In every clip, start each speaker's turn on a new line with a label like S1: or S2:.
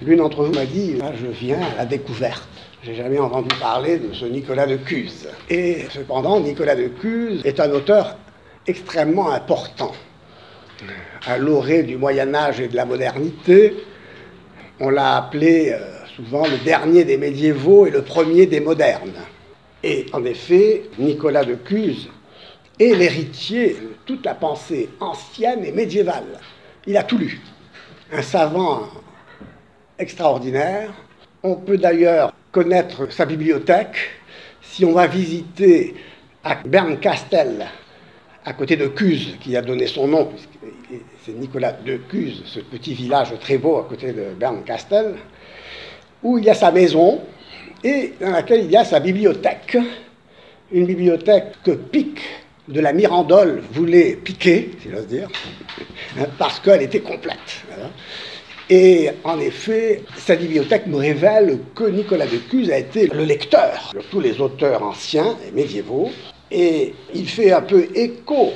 S1: L'une d'entre vous m'a dit, là, je viens à la découverte. J'ai jamais entendu parler de ce Nicolas de Cuse. Et cependant, Nicolas de Cuse est un auteur extrêmement important. À l'orée du Moyen-Âge et de la modernité, on l'a appelé souvent le dernier des médiévaux et le premier des modernes. Et en effet, Nicolas de Cuse est l'héritier de toute la pensée ancienne et médiévale. Il a tout lu. Un savant extraordinaire. On peut d'ailleurs connaître sa bibliothèque si on va visiter à Bernkastel, à côté de Cuse, qui a donné son nom, puisque c'est Nicolas de Cuse, ce petit village très beau à côté de Bernkastel, où il y a sa maison et dans laquelle il y a sa bibliothèque. Une bibliothèque que Pic de la Mirandole voulait piquer, si j'ose dire, parce qu'elle était complète. Voilà. Et en effet, sa bibliothèque me révèle que Nicolas de Cuse a été le lecteur de tous les auteurs anciens et médiévaux, et il fait un peu écho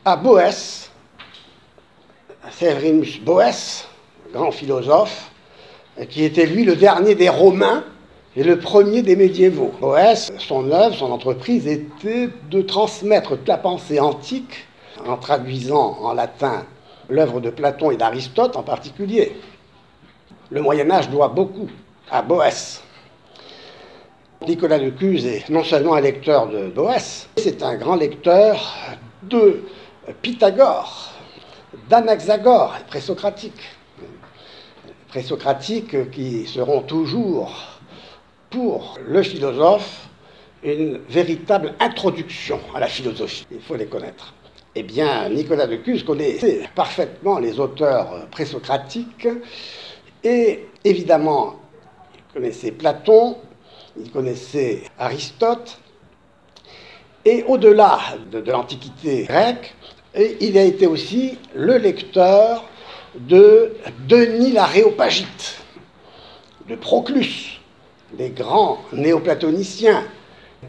S1: à Boès, Severinus Boès, grand philosophe, qui était lui le dernier des Romains et le premier des médiévaux. Boès, son œuvre, son entreprise était de transmettre toute la pensée antique en traduisant en latin l'œuvre de Platon et d'Aristote en particulier. Le Moyen-Âge doit beaucoup à Boès. Nicolas de Cuse est non seulement un lecteur de Boès, c'est un grand lecteur de Pythagore, d'Anaxagore, présocratique. Présocratiques qui seront toujours, pour le philosophe, une véritable introduction à la philosophie. Il faut les connaître. Eh bien, Nicolas de Cuse connaissait parfaitement les auteurs présocratiques et évidemment, il connaissait Platon, il connaissait Aristote et au-delà de l'Antiquité grecque, et il a été aussi le lecteur de Denis l'Aréopagite, de Proclus, des grands néoplatoniciens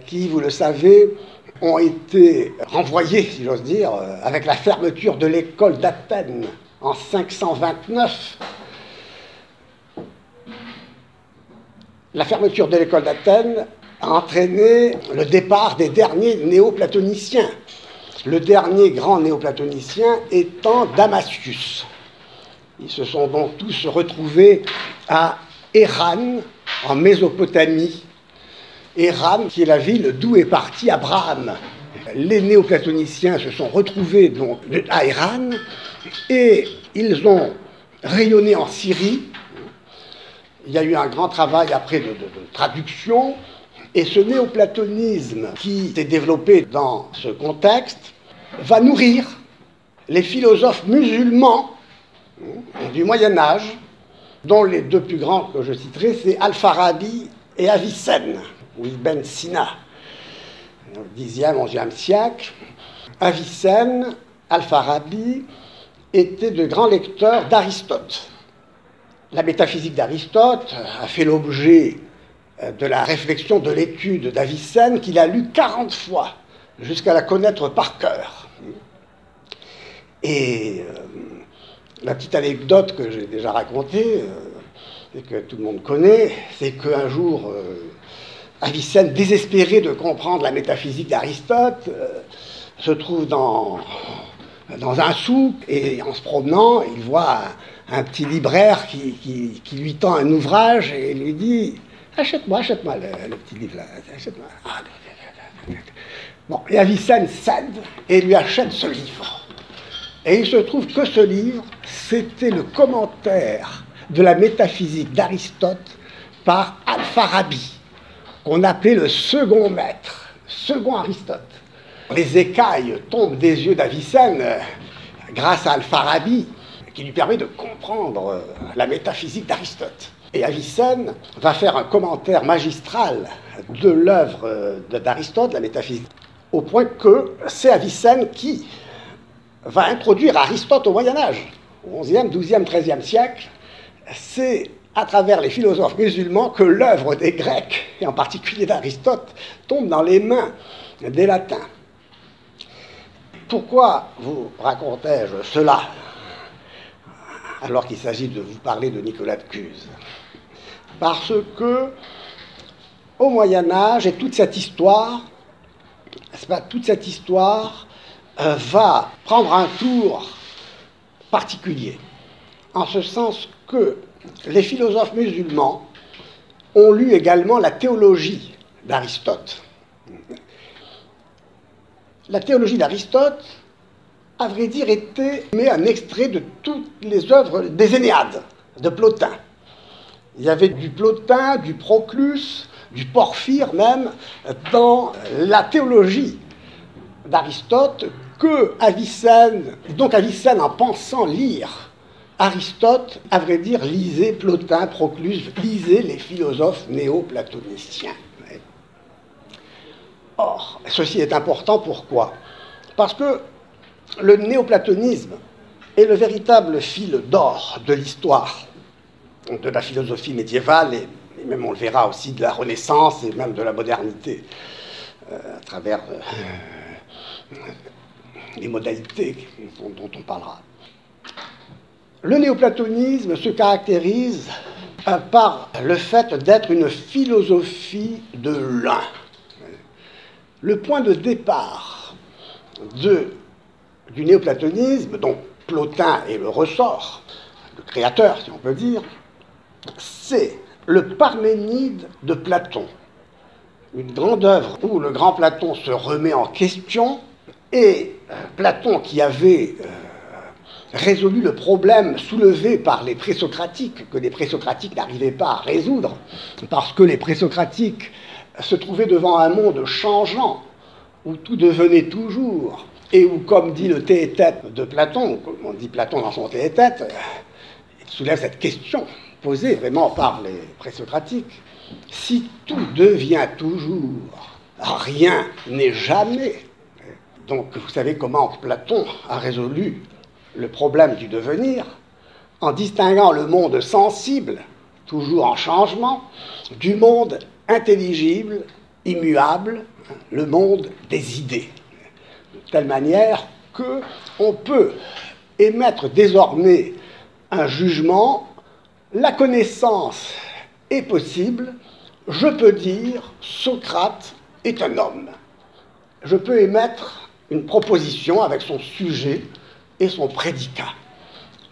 S1: qui, vous le savez, ont été renvoyés, si j'ose dire, avec la fermeture de l'école d'Athènes en 529. La fermeture de l'école d'Athènes a entraîné le départ des derniers néoplatoniciens. Le dernier grand néoplatonicien étant Damascus. Ils se sont donc tous retrouvés à Éran, en Mésopotamie. Éran, qui est la ville d'où est parti Abraham. Les néoplatoniciens se sont retrouvés donc à Éran et ils ont rayonné en Syrie. Il y a eu un grand travail après de traduction et ce néoplatonisme qui s'est développé dans ce contexte va nourrir les philosophes musulmans du Moyen-Âge, dont les deux plus grands que je citerai, c'est Al-Farabi et Avicenne, ou Ibn Sina, au Xe, XIe siècle. Avicenne, Al-Farabi étaient de grands lecteurs d'Aristote. La métaphysique d'Aristote a fait l'objet de la réflexion, de l'étude d'Avicenne, qu'il a lu 40 fois, jusqu'à la connaître par cœur. Et la petite anecdote que j'ai déjà racontée, et que tout le monde connaît, c'est qu'un jour, Avicenne, désespéré de comprendre la métaphysique d'Aristote, se trouve dans un souk, et en se promenant, il voit un petit libraire qui lui tend un ouvrage et lui dit « Achète-moi le petit livre là, achète-moi. » Bon, et Avicenne cède et lui achète ce livre. Et il se trouve que ce livre, c'était le commentaire de la métaphysique d'Aristote par Al-Farabi, qu'on appelait le second maître, second Aristote. Les écailles tombent des yeux d'Avicenne grâce à Al-Farabi, qui lui permet de comprendre la métaphysique d'Aristote. Et Avicenne va faire un commentaire magistral de l'œuvre d'Aristote, la métaphysique, au point que c'est Avicenne qui va introduire Aristote au Moyen-Âge. Au XIe, XIIe, XIIIe siècle, c'est à travers les philosophes musulmans que l'œuvre des Grecs, et en particulier d'Aristote, tombe dans les mains des Latins. Pourquoi vous racontais-je cela? alors qu'il s'agit de vous parler de Nicolas de Cuse. Parce que, au Moyen-Âge, et toute cette histoire, va prendre un tour particulier, en ce sens que les philosophes musulmans ont lu également la théologie d'Aristote. La théologie d'Aristote, à vrai dire, était un extrait de toutes les œuvres des Énéades, de Plotin. Il y avait du Plotin, du Proclus, du Porphyre même, dans la théologie d'Aristote, que Avicenne, en pensant lire Aristote, à vrai dire, lisait Plotin, Proclus, lisait les philosophes néo-platoniciens. Or, ceci est important, pourquoi? Parce que le néoplatonisme est le véritable fil d'or de l'histoire de la philosophie médiévale, et même on le verra aussi de la Renaissance et même de la modernité, à travers les modalités dont on parlera. Le néoplatonisme se caractérise par le fait d'être une philosophie de l'un. Le point de départ du néoplatonisme, dont Plotin est le ressort, le créateur, si on peut dire, c'est le Parménide de Platon. Une grande œuvre où le grand Platon se remet en question, et Platon, qui avait résolu le problème soulevé par les présocratiques, que les présocratiques n'arrivaient pas à résoudre, parce que les présocratiques se trouvaient devant un monde changeant, où tout devenait toujours, et où, comme dit le Théétète de Platon, comme on dit Platon dans son Théétète, il soulève cette question posée vraiment par les présocratiques. Si tout devient toujours, rien n'est jamais. Donc vous savez comment Platon a résolu le problème du devenir, en distinguant le monde sensible, toujours en changement, du monde intelligible, immuable, le monde des idées. De telle manière qu'on peut émettre désormais un jugement, la connaissance est possible, je peux dire Socrate est un homme. Je peux émettre une proposition avec son sujet et son prédicat.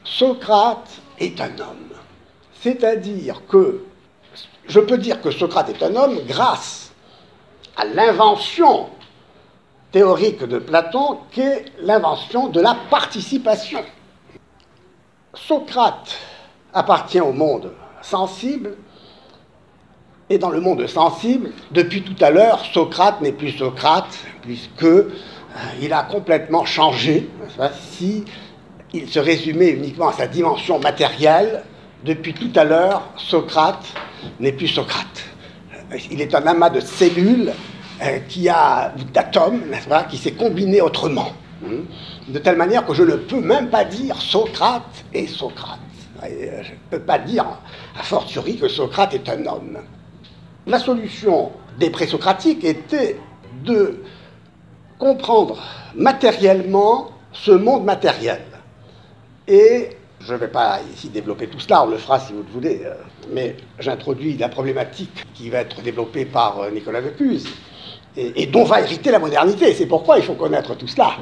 S1: Socrate est un homme. C'est-à-dire que je peux dire que Socrate est un homme grâce à l'invention théorique de Platon, qui est l'invention de la participation. Socrate appartient au monde sensible, et dans le monde sensible, depuis tout à l'heure, Socrate n'est plus Socrate, puisqu'il a complètement changé. Si il se résumait uniquement à sa dimension matérielle, depuis tout à l'heure, Socrate n'est plus Socrate. Il est un amas de cellules d'atomes, n'est-ce pas, qui s'est combiné autrement. De telle manière que je ne peux même pas dire Socrate est Socrate. Je ne peux pas dire, a fortiori, que Socrate est un homme. La solution des présocratiques était de comprendre matériellement ce monde matériel. Et je ne vais pas ici développer tout cela, on le fera si vous le voulez, mais j'introduis la problématique qui va être développée par Nicolas de Cuse, et dont va hériter la modernité. C'est pourquoi il faut connaître tout cela,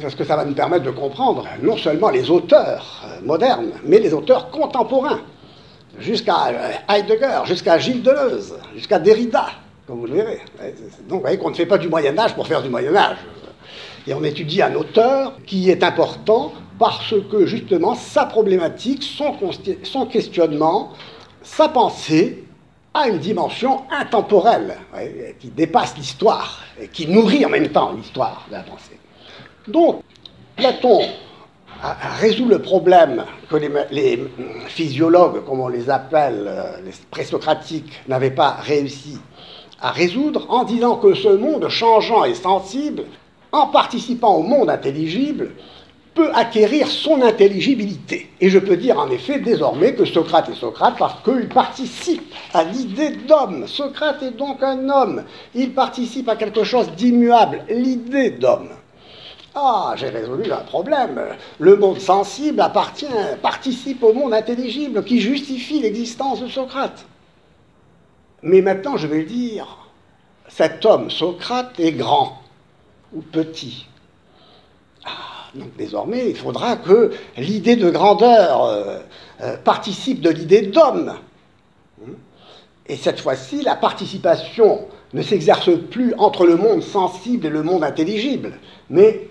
S1: parce que ça va nous permettre de comprendre non seulement les auteurs modernes, mais les auteurs contemporains, jusqu'à Heidegger, jusqu'à Gilles Deleuze, jusqu'à Derrida, comme vous le verrez. Donc vous voyez qu'on ne fait pas du Moyen-Âge pour faire du Moyen-Âge. Et on étudie un auteur qui est important parce que, justement, sa problématique, son questionnement, sa pensée a une dimension intemporelle, qui dépasse l'histoire, et qui nourrit en même temps l'histoire de la pensée. Donc, Platon résout le problème que les physiologues, comme on les appelle, les présocratiques, n'avaient pas réussi à résoudre, en disant que ce monde changeant et sensible, en participant au monde intelligible, peut acquérir son intelligibilité. Et je peux dire en effet désormais que Socrate est Socrate parce qu'il participe à l'idée d'homme. Socrate est donc un homme. Il participe à quelque chose d'immuable, l'idée d'homme. Ah, j'ai résolu un problème. Le monde sensible participe au monde intelligible qui justifie l'existence de Socrate. Mais maintenant, je vais dire, cet homme, Socrate, est grand ou petit. Ah, donc désormais, il faudra que l'idée de grandeur participe de l'idée d'homme. Et cette fois-ci, la participation ne s'exerce plus entre le monde sensible et le monde intelligible, mais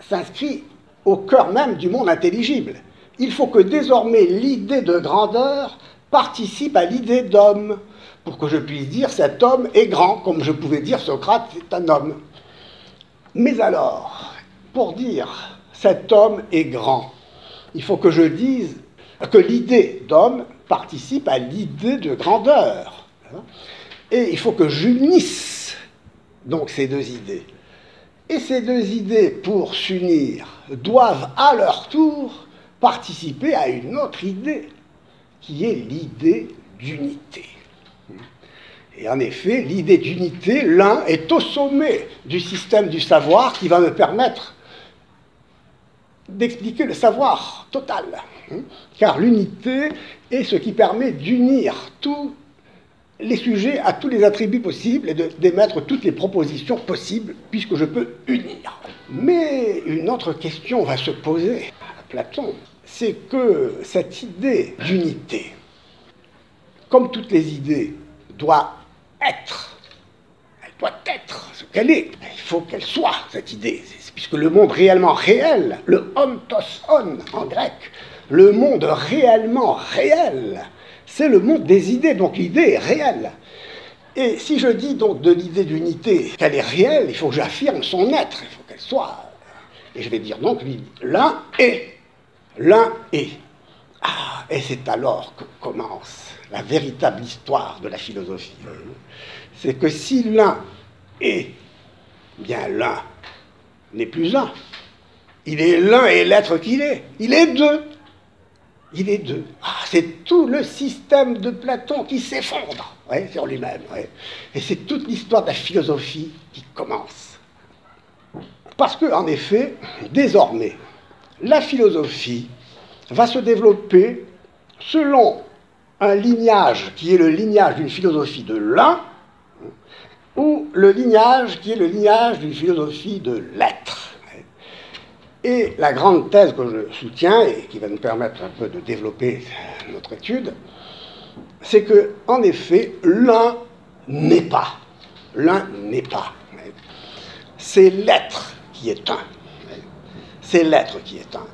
S1: s'inscrit au cœur même du monde intelligible. Il faut que désormais l'idée de grandeur participe à l'idée d'homme, pour que je puisse dire cet homme est grand, comme je pouvais dire Socrate est un homme. Mais alors, pour dire cet homme est grand, il faut que je dise que l'idée d'homme participe à l'idée de grandeur. Et il faut que j'unisse donc ces deux idées. Et ces deux idées, pour s'unir, doivent à leur tour participer à une autre idée, qui est l'idée d'unité. Et en effet, l'idée d'unité, l'un est au sommet du système du savoir qui va me permettre d'expliquer le savoir total. Car l'unité est ce qui permet d'unir tous les sujets à tous les attributs possibles et d'émettre toutes les propositions possibles, puisque je peux unir. Mais une autre question va se poser à Platon, c'est que cette idée d'unité, comme toutes les idées, doit être. Elle doit être ce qu'elle est. Il faut qu'elle soit, cette idée. Puisque le monde réellement réel, le ontos on en grec, le monde réellement réel, c'est le monde des idées, donc l'idée est réelle. Et si je dis donc de l'idée d'unité qu'elle est réelle, il faut que j'affirme son être, il faut qu'elle soit. Et je vais dire donc, l'un est. L'un est. Ah, et c'est alors que commence la véritable histoire de la philosophie. C'est que si l'un est, bien l'un n'est plus un. Il est l'un et l'être qu'il est. Il est deux. Il est deux. Ah, c'est tout le système de Platon qui s'effondre sur lui-même. Et c'est toute l'histoire de la philosophie qui commence. Parce que, en effet, désormais, la philosophie va se développer selon un lignage qui est le lignage d'une philosophie de l'un, ou le lignage qui est le lignage d'une philosophie de l'être. Et la grande thèse que je soutiens, et qui va nous permettre un peu de développer notre étude, c'est que, en effet, l'un n'est pas. L'un n'est pas. C'est l'être qui est un. C'est l'être qui est un.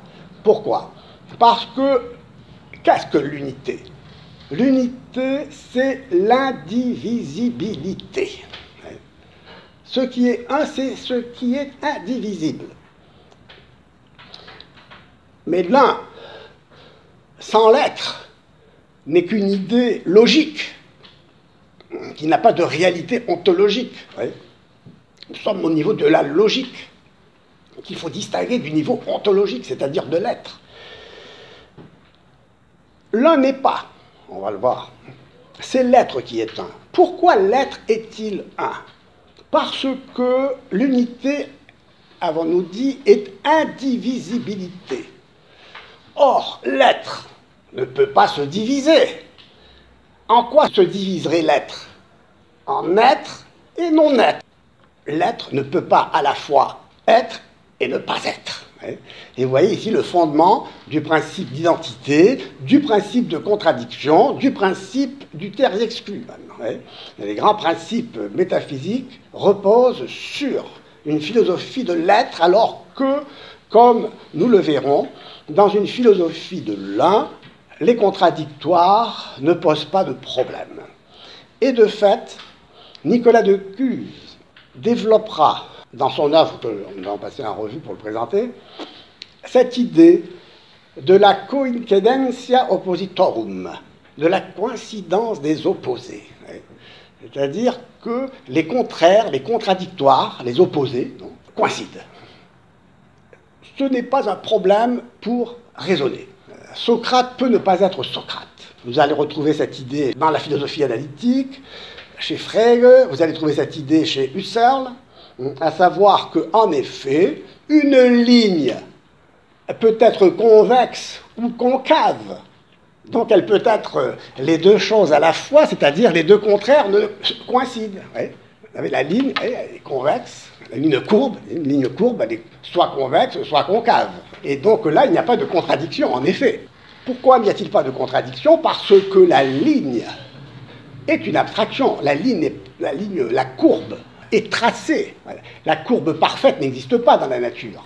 S1: Pourquoi ? Parce que, qu'est-ce que l'unité ? L'unité, c'est l'indivisibilité. Ce qui est un, c'est ce qui est indivisible. Mais l'un, sans l'être, n'est qu'une idée logique, qui n'a pas de réalité ontologique. Nous sommes au niveau de la logique, qu'il faut distinguer du niveau ontologique, c'est-à-dire de l'être. L'un n'est pas, on va le voir, c'est l'être qui est un. Pourquoi l'être est-il un ? Parce que l'unité, avons-nous dit, est indivisibilité. Or, l'être ne peut pas se diviser. En quoi se diviserait l'être ? En être et non-être. L'être ne peut pas à la fois être et ne pas être. Et vous voyez ici le fondement du principe d'identité, du principe de contradiction, du principe du terre exclu. Les grands principes métaphysiques reposent sur une philosophie de l'être, alors que, comme nous le verrons, dans une philosophie de l'un, les contradictoires ne posent pas de problème. Et de fait, Nicolas de Cuse développera, dans son œuvre, que nous allons passer en revue pour le présenter, cette idée de la coincidentia oppositorum, de la coïncidence des opposés. C'est-à-dire que les contraires, les contradictoires, les opposés, coïncident. Ce n'est pas un problème pour raisonner. Socrate peut ne pas être Socrate. Vous allez retrouver cette idée dans la philosophie analytique, chez Frege, vous allez trouver cette idée chez Husserl, à savoir qu'en effet, une ligne peut être convexe ou concave. Donc elle peut être les deux choses à la fois, c'est-à-dire les deux contraires ne coïncident. Ouais. Vous avez la ligne, elle est convexe, la ligne courbe, une ligne courbe, elle est soit convexe, soit concave. Et donc là, il n'y a pas de contradiction, en effet. Pourquoi n'y a-t-il pas de contradiction? Parce que la ligne est une abstraction. La courbe est tracée. La courbe parfaite n'existe pas dans la nature.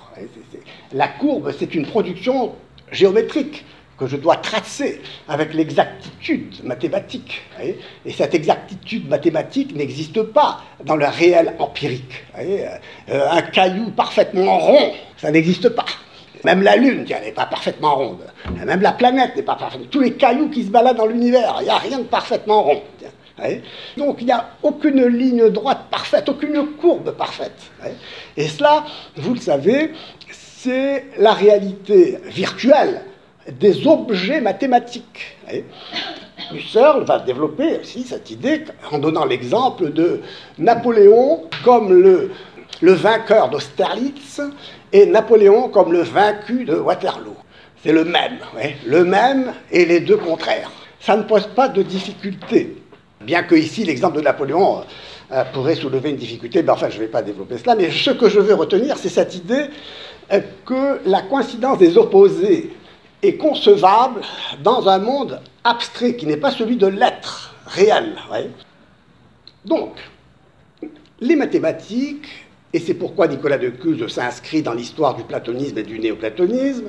S1: La courbe, c'est une production géométrique que je dois tracer avec l'exactitude mathématique. Et cette exactitude mathématique n'existe pas dans le réel empirique. Un caillou parfaitement rond, ça n'existe pas. Même la Lune, elle n'est pas parfaitement ronde. Même la planète n'est pas parfaite. Tous les cailloux qui se baladent dans l'univers, il n'y a rien de parfaitement rond. Donc il n'y a aucune ligne droite parfaite, aucune courbe parfaite. Et cela, vous le savez, c'est la réalité virtuelle des objets mathématiques. Husserl va développer aussi cette idée en donnant l'exemple de Napoléon comme le vainqueur d'Austerlitz et Napoléon comme le vaincu de Waterloo. C'est le même et les deux contraires. Ça ne pose pas de difficulté. Bien que ici, l'exemple de Napoléon pourrait soulever une difficulté, mais enfin, je ne vais pas développer cela, mais ce que je veux retenir, c'est cette idée que la coïncidence des opposés est concevable dans un monde abstrait, qui n'est pas celui de l'être réel. Donc, les mathématiques, et c'est pourquoi Nicolas de Cuse s'inscrit dans l'histoire du platonisme et du néoplatonisme.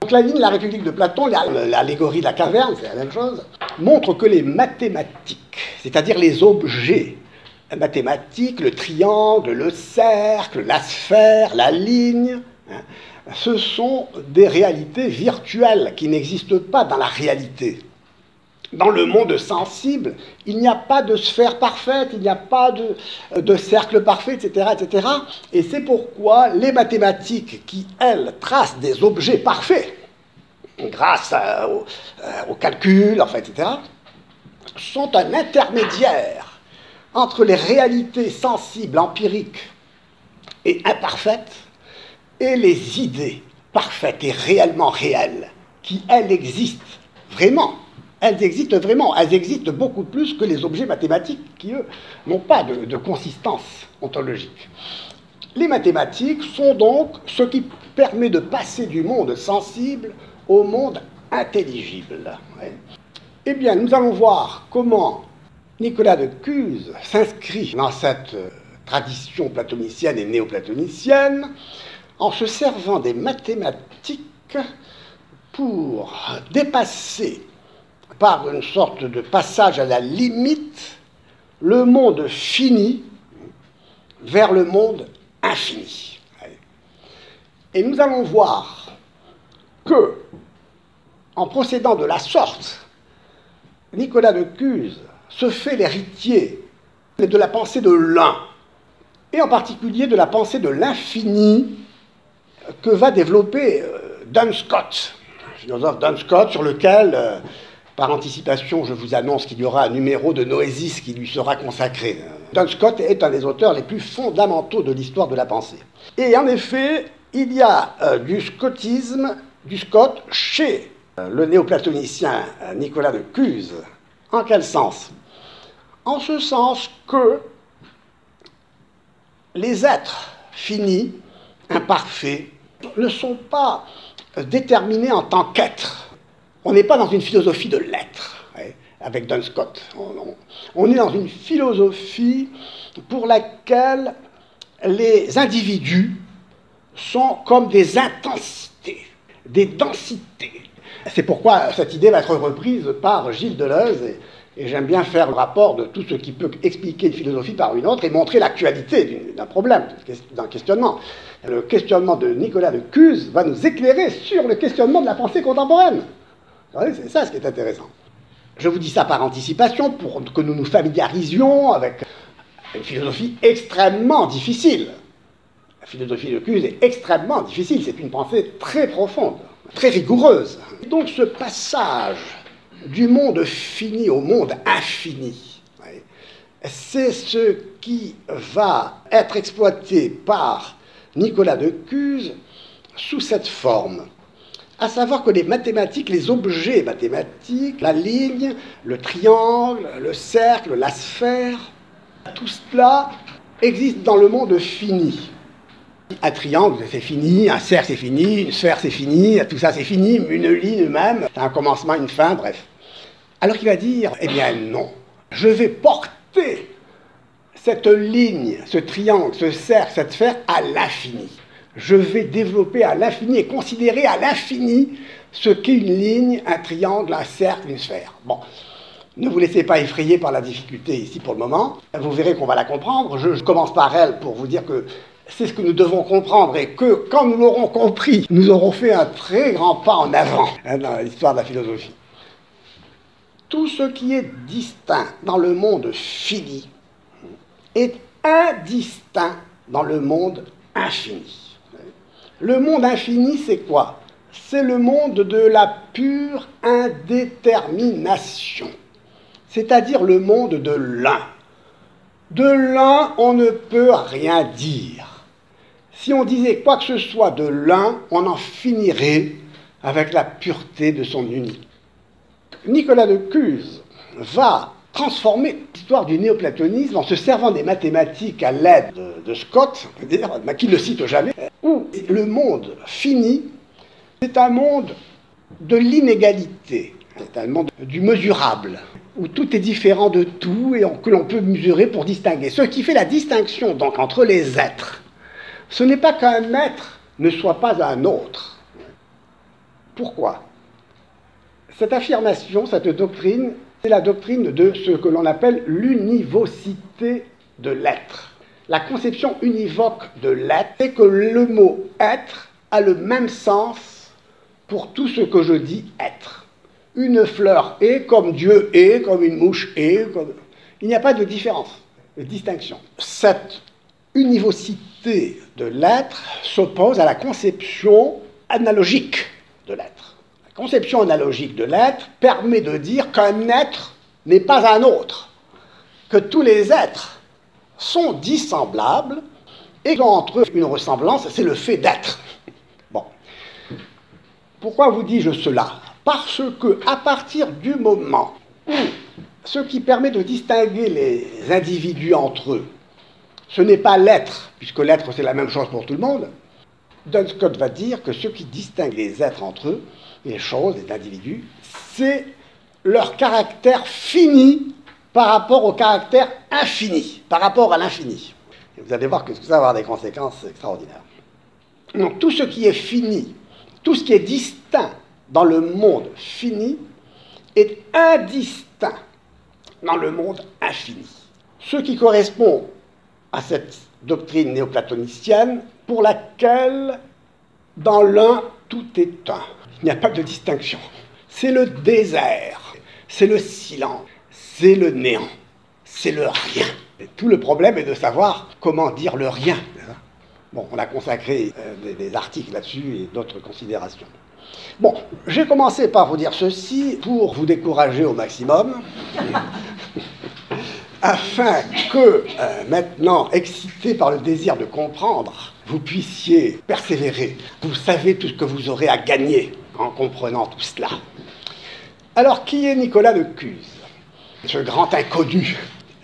S1: Donc la ligne de la République de Platon, l'allégorie de la caverne, c'est la même chose, montre que les mathématiques, c'est-à-dire les objets mathématiques, le triangle, le cercle, la sphère, la ligne, ce sont des réalités virtuelles qui n'existent pas dans la réalité. Dans le monde sensible, il n'y a pas de sphère parfaite, il n'y a pas de cercle parfait, etc., etc. Et c'est pourquoi les mathématiques qui, elles, tracent des objets parfaits, grâce au calcul, enfin, etc., sont un intermédiaire entre les réalités sensibles, empiriques et imparfaites, et les idées parfaites et réellement réelles, qui, elles, existent vraiment. Elles existent vraiment, elles existent beaucoup plus que les objets mathématiques qui, eux, n'ont pas de consistance ontologique. Les mathématiques sont donc ce qui permet de passer du monde sensible au monde intelligible. Eh bien, nous allons voir comment Nicolas de Cuse s'inscrit dans cette tradition platonicienne et néoplatonicienne en se servant des mathématiques pour dépasser par une sorte de passage à la limite, le monde fini vers le monde infini. Et nous allons voir que, en procédant de la sorte, Nicolas de Cuse se fait l'héritier de la pensée de l'un, et en particulier de la pensée de l'infini que va développer Duns Scott, le philosophe Duns Scott, sur lequel... Par anticipation, je vous annonce qu'il y aura un numéro de Noésis qui lui sera consacré. Duns Scott est un des auteurs les plus fondamentaux de l'histoire de la pensée. Et en effet, il y a du scottisme, du Scott, chez le néoplatonicien Nicolas de Cuse. En quel sens? En ce sens que les êtres finis, imparfaits, ne sont pas déterminés en tant qu'êtres. On n'est pas dans une philosophie de l'être, avec Duns Scott. On est dans une philosophie pour laquelle les individus sont comme des intensités, des densités. C'est pourquoi cette idée va être reprise par Gilles Deleuze, et j'aime bien faire le rapport de tout ce qui peut expliquer une philosophie par une autre et montrer l'actualité d'un problème, d'un questionnement. Le questionnement de Nicolas de Cuse va nous éclairer sur le questionnement de la pensée contemporaine. C'est ça ce qui est intéressant. Je vous dis ça par anticipation pour que nous nous familiarisions avec une philosophie extrêmement difficile. La philosophie de Cuse est extrêmement difficile, c'est une pensée très profonde, très rigoureuse. Donc ce passage du monde fini au monde infini, c'est ce qui va être exploité par Nicolas de Cuse sous cette forme. À savoir que les mathématiques, les objets mathématiques, la ligne, le triangle, le cercle, la sphère, tout cela existe dans le monde fini. Un triangle, c'est fini, un cercle, c'est fini, une sphère, c'est fini, tout ça, c'est fini, une ligne même, un commencement, une fin, bref. Alors qu'il va dire, eh bien non, je vais porter cette ligne, ce triangle, ce cercle, cette sphère à l'infini. Je vais développer à l'infini et considérer à l'infini ce qu'est une ligne, un triangle, un cercle, une sphère. Bon, ne vous laissez pas effrayer par la difficulté ici pour le moment. Vous verrez qu'on va la comprendre. Je commence par elle pour vous dire que c'est ce que nous devons comprendre et que, quand nous l'aurons compris, nous aurons fait un très grand pas en avant dans l'histoire de la philosophie. Tout ce qui est distinct dans le monde fini est indistinct dans le monde infini. Le monde infini, c'est quoi? C'est le monde de la pure indétermination, c'est-à-dire le monde de l'un. De l'un, on ne peut rien dire. Si on disait quoi que ce soit de l'un, on en finirait avec la pureté de son unité. Nicolas de Cuse va transformer l'histoire du néoplatonisme en se servant des mathématiques à l'aide de Scott, qui ne le cite jamais, où le monde fini, c'est un monde de l'inégalité, c'est un monde du mesurable, où tout est différent de tout et que l'on peut mesurer pour distinguer. Ce qui fait la distinction donc entre les êtres, ce n'est pas qu'un être ne soit pas un autre. Pourquoi? Cette affirmation, cette doctrine, c'est la doctrine de ce que l'on appelle l'univocité de l'être. La conception univoque de l'être, c'est que le mot « être » a le même sens pour tout ce que je dis « être ». Une fleur est comme Dieu est, comme une mouche est, comme... Il n'y a pas de différence, de distinction. Cette univocité de l'être s'oppose à la conception analogique de l'être. La conception analogique de l'être permet de dire qu'un être n'est pas un autre, que tous les êtres sont dissemblables et qu'ont entre eux une ressemblance, c'est le fait d'être. Bon. Pourquoi vous dis-je cela? Parce que, à partir du moment où ce qui permet de distinguer les individus entre eux, ce n'est pas l'être, puisque l'être c'est la même chose pour tout le monde, Duns Scott va dire que ce qui distingue les êtres entre eux, les choses, les individus, c'est leur caractère fini par rapport au caractère infini, par rapport à l'infini. Et vous allez voir que ça va avoir des conséquences extraordinaires. Donc tout ce qui est fini, tout ce qui est distinct dans le monde fini est indistinct dans le monde infini. Ce qui correspond à cette doctrine néoplatonicienne pour laquelle dans l'un tout est un. Il n'y a pas de distinction. C'est le désert, c'est le silence, c'est le néant, c'est le rien. Et tout le problème est de savoir comment dire le rien. Bon, on a consacré des articles là-dessus et d'autres considérations. Bon, j'ai commencé par vous dire ceci pour vous décourager au maximum, afin que, maintenant, excité par le désir de comprendre, vous puissiez persévérer. Vous savez tout ce que vous aurez à gagner en comprenant tout cela. Alors, qui est Nicolas de Cuse, ce grand inconnu?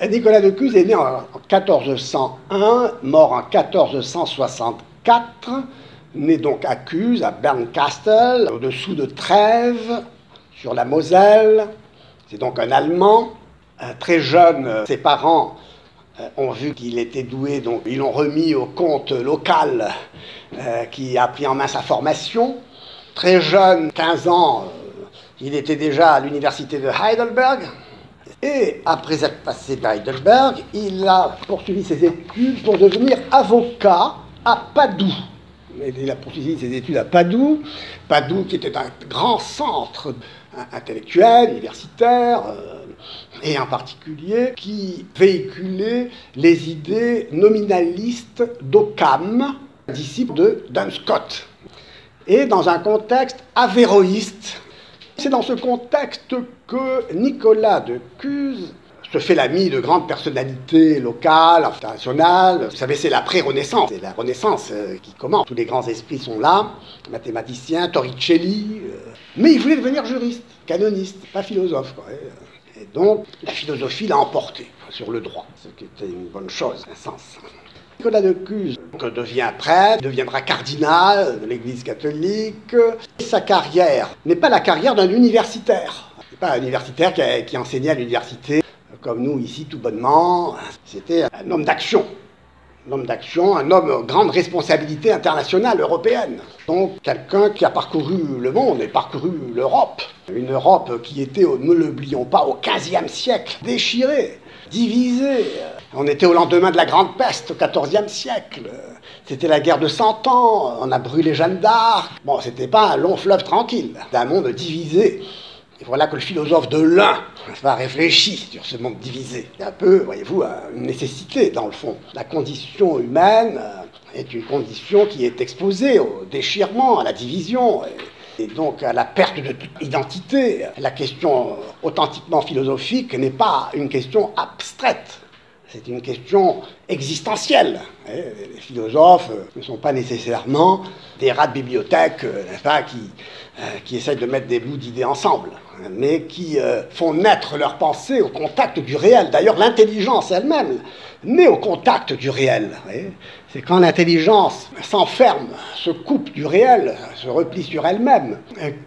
S1: Nicolas de Cuse est né en 1401, mort en 1464, né donc à Cuse, à Bernkastel, au-dessous de Trèves, sur la Moselle. C'est donc un Allemand. Très jeune, ses parents ont vu qu'il était doué, donc ils l'ont remis au comte local qui a pris en main sa formation. Très jeune, 15 ans, il était déjà à l'université de Heidelberg. Et après être passé de Heidelberg, il a poursuivi ses études pour devenir avocat à Padoue. Il a poursuivi ses études à Padoue, Padoue qui était un grand centre intellectuel, universitaire, et en particulier qui véhiculait les idées nominalistes d'Occam, disciple de Duns Scott, et dans un contexte avéroïste. C'est dans ce contexte que Nicolas de Cuse se fait l'ami de grandes personnalités locales, internationales. Vous savez, c'est la pré-Renaissance, c'est la Renaissance qui commence. Tous les grands esprits sont là, mathématiciens, Torricelli. Mais il voulait devenir juriste, canoniste, pas philosophe, quoi. Et donc, la philosophie l'a emporté sur le droit, ce qui était une bonne chose, un sens. Nicolas de Cuse devient prêtre, deviendra cardinal de l'Église catholique. Sa carrière n'est pas la carrière d'un universitaire. Ce n'est pas un universitaire qui enseignait à l'université, comme nous ici, tout bonnement. C'était un homme d'action. Un homme d'action, un homme de grande responsabilité internationale européenne. Donc quelqu'un qui a parcouru le monde et parcouru l'Europe. Une Europe qui était, ne l'oublions pas, au XVe siècle, déchirée, divisée. On était au lendemain de la Grande Peste, au XIVe siècle. C'était la guerre de 100 ans, on a brûlé Jeanne d'Arc. Bon, c'était pas un long fleuve tranquille, d'un monde divisé. Et voilà que le philosophe de l'un va réfléchir sur ce monde divisé. C'est un peu, voyez-vous, une nécessité dans le fond. La condition humaine est une condition qui est exposée au déchirement, à la division, et donc à la perte de toute identité. La question authentiquement philosophique n'est pas une question abstraite. C'est une question existentielle. Les philosophes ne sont pas nécessairement des rats de bibliothèque, n'est-ce pas, qui essayent de mettre des bouts d'idées ensemble, mais qui font naître leur pensée au contact du réel. D'ailleurs, l'intelligence elle-même naît au contact du réel. C'est quand l'intelligence s'enferme, se coupe du réel, se replie sur elle-même,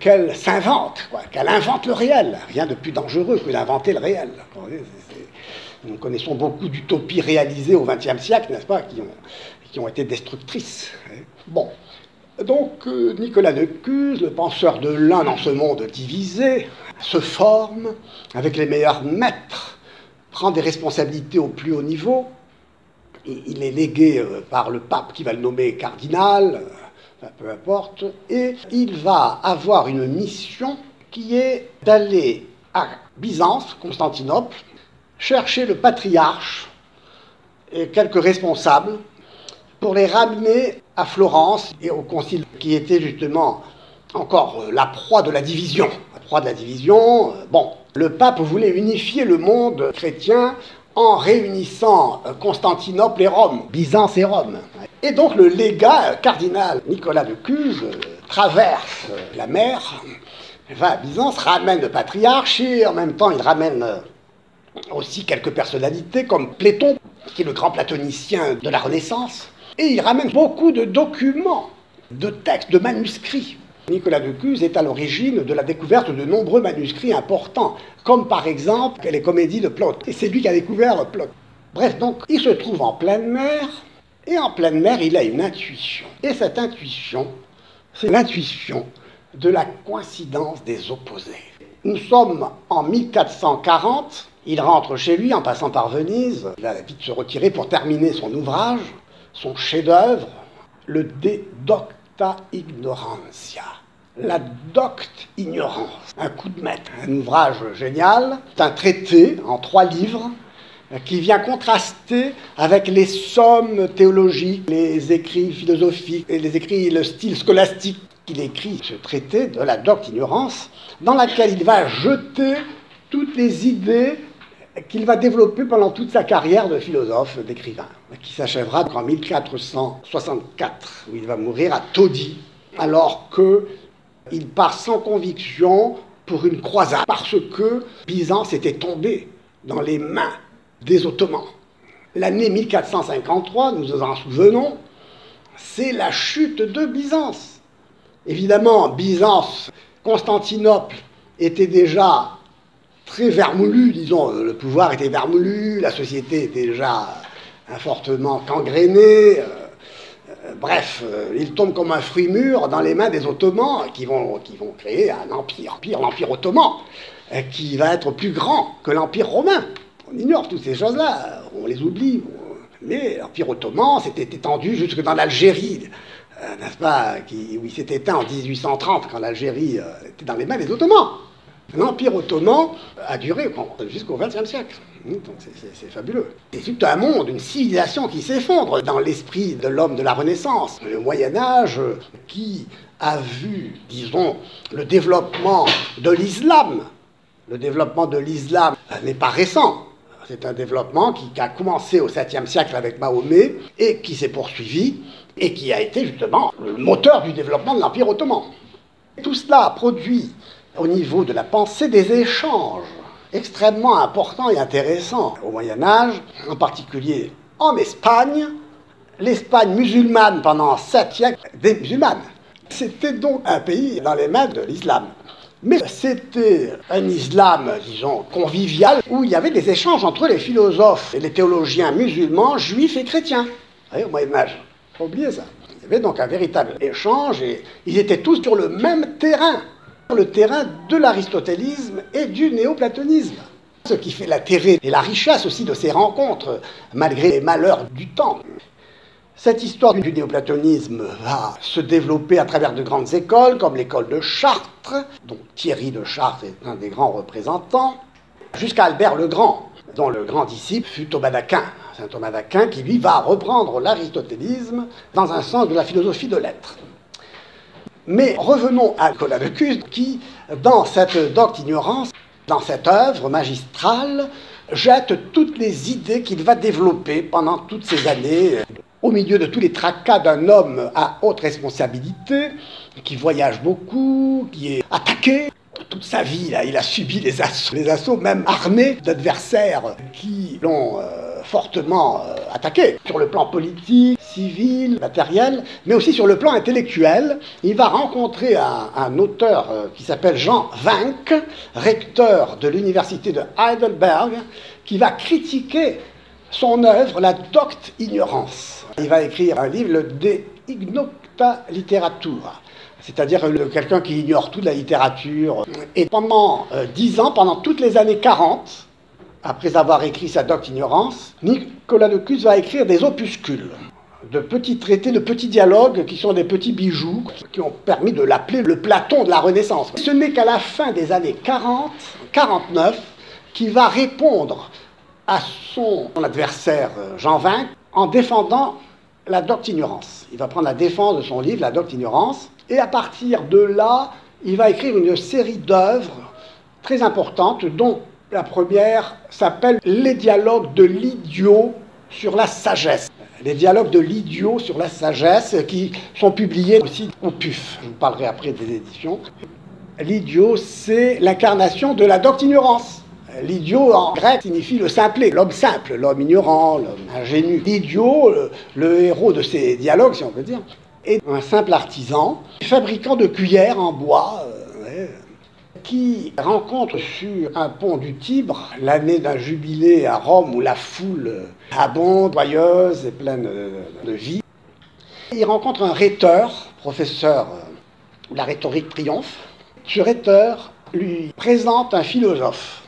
S1: qu'elle s'invente, qu'elle invente le réel. Rien de plus dangereux que d'inventer le réel. Nous connaissons beaucoup d'utopies réalisées au XXe siècle, n'est-ce pas, qui ont été destructrices. Bon, donc Nicolas de Cuse, le penseur de l'un dans ce monde divisé, se forme avec les meilleurs maîtres, prend des responsabilités au plus haut niveau. Il est légué par le pape qui va le nommer cardinal, peu importe, et il va avoir une mission qui est d'aller à Byzance, Constantinople, chercher le patriarche et quelques responsables pour les ramener à Florence et au concile qui était justement encore la proie de la division. La proie de la division, bon, le pape voulait unifier le monde chrétien en réunissant Constantinople et Rome, Byzance et Rome. Et donc le légat cardinal Nicolas de Cuse traverse la mer, va à Byzance, ramène le patriarche et en même temps il ramène aussi quelques personnalités comme Platon, qui est le grand platonicien de la Renaissance, et il ramène beaucoup de documents, de textes, de manuscrits. Nicolas de Cuse est à l'origine de la découverte de nombreux manuscrits importants, comme par exemple les comédies de Plaute. Et c'est lui qui a découvert Plaute. Bref, donc, il se trouve en pleine mer, et en pleine mer, il a une intuition. Et cette intuition, c'est l'intuition de la coïncidence des opposés. Nous sommes en 1440, il rentre chez lui en passant par Venise, il va vite se retirer pour terminer son ouvrage, son chef-d'œuvre, le De Docta Ignorantia. La docte ignorance, un coup de maître, un ouvrage génial, c'est un traité en 3 livres qui vient contraster avec les sommes théologiques, les écrits philosophiques, et les écrits, le style scolastique qu'il écrit, ce traité de la docte ignorance, dans laquelle il va jeter toutes les idées qu'il va développer pendant toute sa carrière de philosophe, d'écrivain, qui s'achèvera en 1464, où il va mourir à Todi, alors qu'il part sans conviction pour une croisade, parce que Byzance était tombée dans les mains des Ottomans. L'année 1453, nous nous en souvenons, c'est la chute de Byzance. Évidemment, Byzance, Constantinople était déjà très vermoulu, disons, le pouvoir était vermoulu, la société était déjà fortement gangrénée. Bref, il tombe comme un fruit mûr dans les mains des Ottomans qui vont créer un empire, l'Empire ottoman, qui va être plus grand que l'Empire romain. On ignore toutes ces choses-là, on les oublie. Mais l'Empire ottoman s'était étendu jusque dans l'Algérie, n'est-ce pas, où il s'est éteint en 1830, quand l'Algérie était dans les mains des Ottomans. L'Empire ottoman a duré jusqu'au XXe siècle. Donc c'est fabuleux. C'est tout un monde, une civilisation qui s'effondre dans l'esprit de l'homme de la Renaissance. Le Moyen-Âge qui a vu, disons, le développement de l'islam. Le développement de l'islam n'est pas récent. C'est un développement qui a commencé au 7e siècle avec Mahomet et qui s'est poursuivi et qui a été justement le moteur du développement de l'Empire ottoman. Tout cela a produit au niveau de la pensée des échanges extrêmement importants et intéressants au Moyen-Âge, en particulier en Espagne. L'Espagne musulmane pendant 7 siècles, des musulmanes. C'était donc un pays dans les mains de l'islam. Mais c'était un islam, disons, convivial, où il y avait des échanges entre les philosophes et les théologiens musulmans, juifs et chrétiens. Vous voyez, au Moyen-Âge. Il faut oublier ça. Il y avait donc un véritable échange et ils étaient tous sur le même terrain, le terrain de l'aristotélisme et du néoplatonisme. Ce qui fait l'intérêt et la richesse aussi de ces rencontres, malgré les malheurs du temps. Cette histoire du néoplatonisme va se développer à travers de grandes écoles, comme l'école de Chartres, dont Thierry de Chartres est un des grands représentants, jusqu'à Albert le Grand, dont le grand disciple fut Thomas d'Aquin, saint Thomas d'Aquin, qui lui va reprendre l'aristotélisme dans un sens de la philosophie de l'être. Mais revenons à Nicolas de Cuse, qui, dans cette docte ignorance, dans cette œuvre magistrale, jette toutes les idées qu'il va développer pendant toutes ces années, au milieu de tous les tracas d'un homme à haute responsabilité, qui voyage beaucoup, qui est attaqué. Toute sa vie, là, il a subi les assauts même armés d'adversaires qui l'ont fortement attaqué. Sur le plan politique, civil, matériel, mais aussi sur le plan intellectuel. Il va rencontrer un auteur qui s'appelle Jean Vinck, recteur de l'université de Heidelberg, qui va critiquer son œuvre, la docte ignorance. Il va écrire un livre, le De Ignota Literatura, c'est-à-dire quelqu'un qui ignore toute la littérature. Et pendant 10 ans, pendant toutes les années 40, après avoir écrit sa docte ignorance, Nicolas de Cuse va écrire des opuscules, de petits traités, de petits dialogues qui sont des petits bijoux qui ont permis de l'appeler le Platon de la Renaissance. Ce n'est qu'à la fin des années 40-49 qu'il va répondre à son adversaire Jean Vinck en défendant la docte ignorance. Il va prendre la défense de son livre, la docte ignorance, et à partir de là, il va écrire une série d'œuvres très importantes, dont la première s'appelle « Les dialogues de l'idiot sur la sagesse ». Les dialogues de l'idiot sur la sagesse, qui sont publiés aussi au PUF. Je vous parlerai après des éditions. L'idiot, c'est l'incarnation de la docte ignorance. L'idiot, en grec, signifie le simplet, l'homme simple, l'homme ignorant, l'homme ingénu. L'idiot, le héros de ces dialogues, si on peut dire, est un simple artisan, fabricant de cuillères en bois, qui rencontre sur un pont du Tibre, l'année d'un jubilé à Rome où la foule abonde, joyeuse et pleine de vie. Il rencontre un rhéteur, professeur où la rhétorique triomphe. Ce rhéteur lui présente un philosophe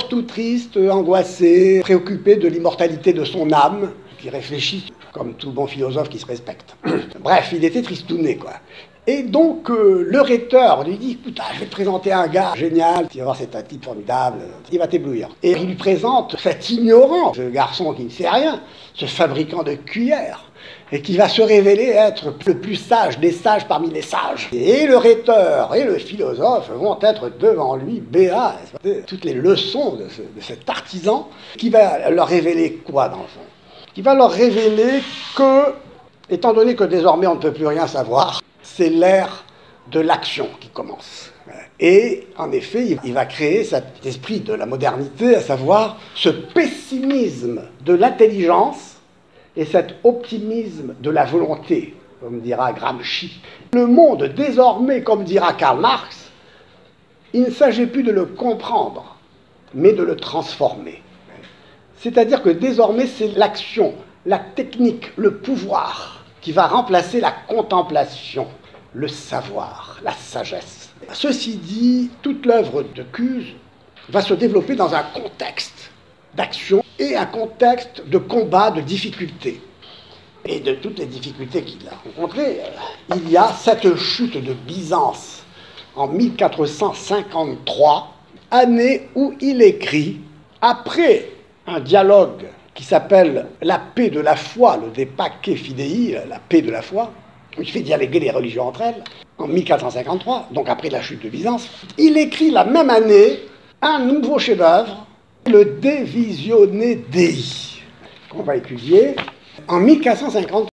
S1: tout triste, angoissé, préoccupé de l'immortalité de son âme, qui réfléchit comme tout bon philosophe qui se respecte. Bref, il était tristouné, quoi. Et donc, le rhéteur lui dit, putain, je vais te présenter un gars génial, tu vas voir, c'est un type formidable, il va t'éblouir. Et il lui présente cet ignorant, ce garçon qui ne sait rien, ce fabricant de cuillères, et qui va se révéler être le plus sage des sages parmi les sages. Et le rhéteur et le philosophe vont être devant lui béats, toutes les leçons de cet artisan, qui va leur révéler quoi, dans le fond? Qui va leur révéler que, étant donné que désormais on ne peut plus rien savoir, c'est l'ère de l'action qui commence. Et en effet, il va créer cet esprit de la modernité, à savoir ce pessimisme de l'intelligence et cet optimisme de la volonté, comme dira Gramsci. Le monde, désormais, comme dira Karl Marx, il ne s'agit plus de le comprendre, mais de le transformer. C'est-à-dire que désormais, c'est l'action, la technique, le pouvoir qui va remplacer la contemplation, le savoir, la sagesse. Ceci dit, toute l'œuvre de Cuse va se développer dans un contexte d'action et un contexte de combat, de difficultés. Et de toutes les difficultés qu'il a rencontrées, il y a cette chute de Byzance en 1453, année où il écrit, après un dialogue qui s'appelle La paix de la foi, le De Pace Fidei, la paix de la foi, il fait dialoguer les religions entre elles, en 1453, donc après la chute de Byzance. Il écrit la même année un nouveau chef-d'œuvre, le De Visione Dei, qu'on va étudier en 1550.